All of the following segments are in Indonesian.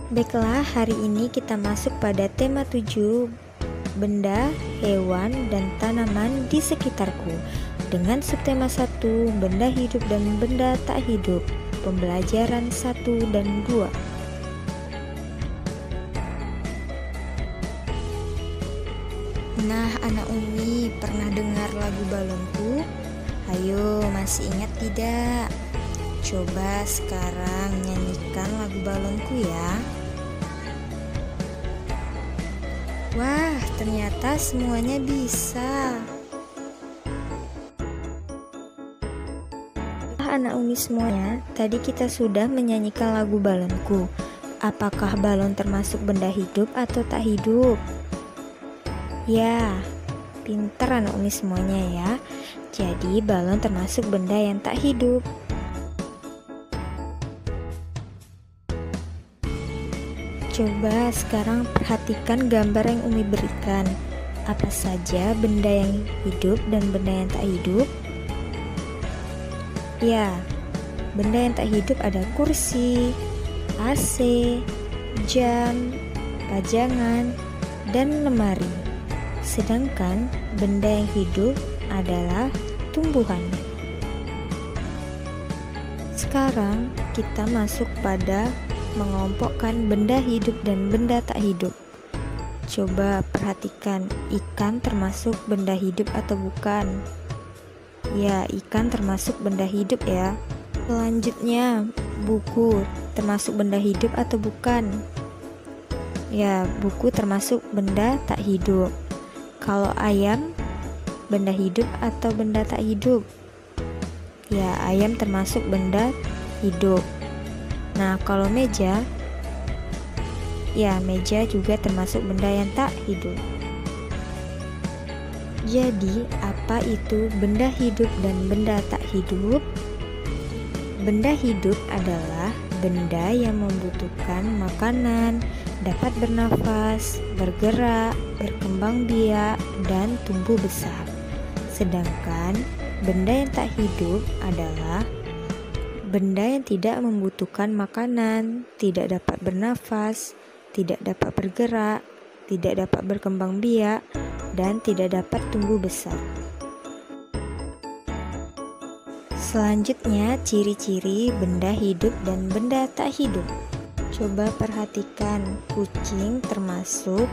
Baiklah, hari ini kita masuk pada tema 7, benda, hewan, dan tanaman di sekitarku. Dengan subtema 1, benda hidup dan benda tak hidup. Pembelajaran 1 dan 2. Nah, anak Umi, pernah dengar lagu balonku? Ayo, masih ingat tidak? Coba sekarang nyanyikan lagu balonku ya. Wah, ternyata semuanya bisa. Anak Umi semuanya, tadi kita sudah menyanyikan lagu balonku. Apakah balon termasuk benda hidup atau tak hidup? Ya, pintar anak Umi semuanya ya. Jadi balon termasuk benda yang tak hidup. Coba sekarang perhatikan gambar yang Umi berikan. Apa saja benda yang hidup dan benda yang tak hidup? Ya, benda yang tak hidup ada kursi, AC, jam, pajangan, dan lemari. Sedangkan benda yang hidup adalah tumbuhan. Sekarang kita masuk pada mengelompokkan benda hidup dan benda tak hidup. Coba perhatikan, ikan termasuk benda hidup atau bukan? Ya, ikan termasuk benda hidup ya. Selanjutnya, buku termasuk benda hidup atau bukan? Ya, buku termasuk benda tak hidup. Kalau ayam, benda hidup atau benda tak hidup? Ya, ayam termasuk benda hidup. Nah, kalau meja, ya meja juga termasuk benda yang tak hidup. Jadi, apa itu benda hidup dan benda tak hidup? Benda hidup adalah benda yang membutuhkan makanan, dapat bernafas, bergerak, berkembang biak, dan tumbuh besar. Sedangkan benda yang tak hidup adalah benda yang tidak membutuhkan makanan, tidak dapat bernafas, tidak dapat bergerak, tidak dapat berkembang biak, dan tidak dapat tumbuh besar. Selanjutnya, ciri-ciri benda hidup dan benda tak hidup. Coba perhatikan, kucing termasuk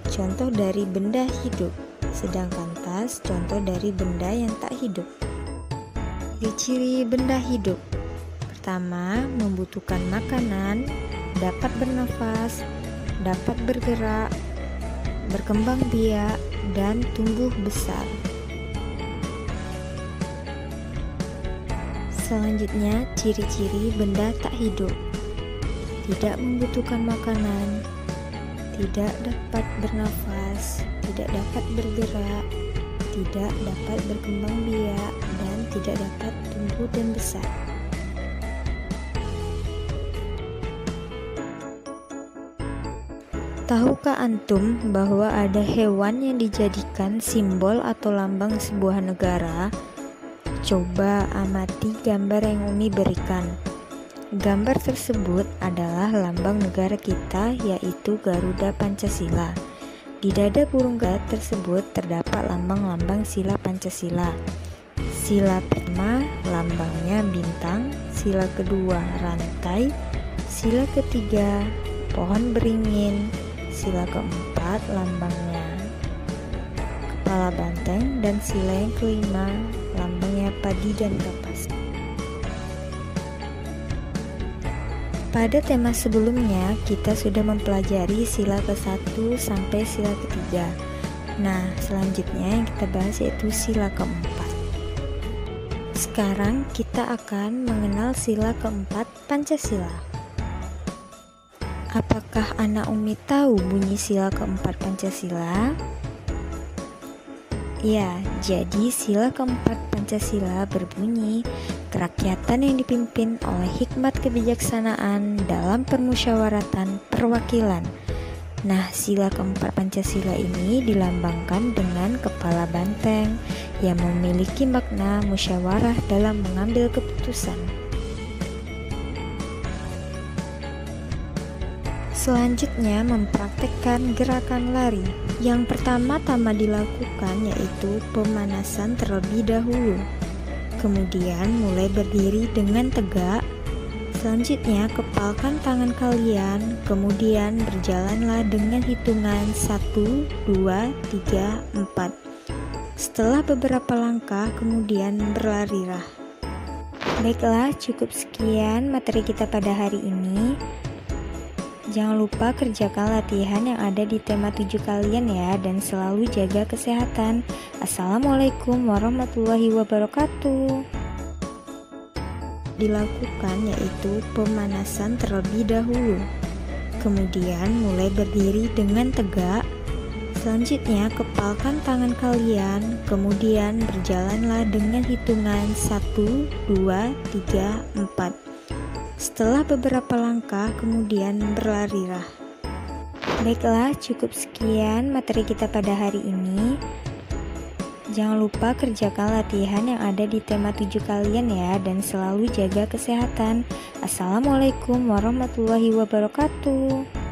contoh dari benda hidup, sedangkan tas contoh dari benda yang tak hidup. Ciri-ciri benda hidup. Pertama, membutuhkan makanan, dapat bernafas, dapat bergerak, berkembang biak, dan tumbuh besar. Selanjutnya, ciri-ciri benda tak hidup. Tidak membutuhkan makanan, tidak dapat bernafas, tidak dapat bergerak, tidak dapat berkembang biak, dan tidak dapat tumbuh dan besar. Tahukah antum bahwa ada hewan yang dijadikan simbol atau lambang sebuah negara? Coba amati gambar yang Umi berikan. Gambar tersebut adalah lambang negara kita, yaitu Garuda Pancasila. Di dada burung Garuda tersebut terdapat lambang-lambang sila Pancasila. Sila pertama lambangnya bintang, sila kedua rantai, sila ketiga pohon beringin, sila keempat lambangnya kepala banteng, dan sila yang kelima lambangnya padi dan kapas. Pada tema sebelumnya kita sudah mempelajari sila ke-1 sampai sila ke-3. Nah, selanjutnya yang kita bahas yaitu sila ke-4. Sekarang kita akan mengenal sila ke-4 Pancasila. Apakah anak Umi tahu bunyi sila ke-4 Pancasila? Ya, jadi sila ke-4 Pancasila berbunyi, kerakyatan yang dipimpin oleh hikmat kebijaksanaan dalam permusyawaratan perwakilan. Nah, sila ke-4 Pancasila ini dilambangkan dengan kepala banteng yang memiliki makna musyawarah dalam mengambil keputusan. Selanjutnya mempraktekkan gerakan lari. Yang pertama-tama dilakukan yaitu pemanasan terlebih dahulu. Kemudian mulai berdiri dengan tegak. Selanjutnya kepalkan tangan kalian, kemudian berjalanlah dengan hitungan 1, 2, 3, 4. Setelah beberapa langkah, kemudian berlarilah. Baiklah, cukup sekian materi kita pada hari ini. Jangan lupa kerjakan latihan yang ada di tema 7 kalian ya, dan selalu jaga kesehatan. Assalamualaikum warahmatullahi wabarakatuh. Dilakukan yaitu pemanasan terlebih dahulu. Kemudian mulai berdiri dengan tegak. Selanjutnya kepalkan tangan kalian, kemudian berjalanlah dengan hitungan 1, 2, 3, 4. Setelah beberapa langkah, kemudian berlarilah. Baiklah, cukup sekian materi kita pada hari ini. Jangan lupa kerjakan latihan yang ada di tema 7 kalian ya, dan selalu jaga kesehatan. Assalamualaikum warahmatullahi wabarakatuh.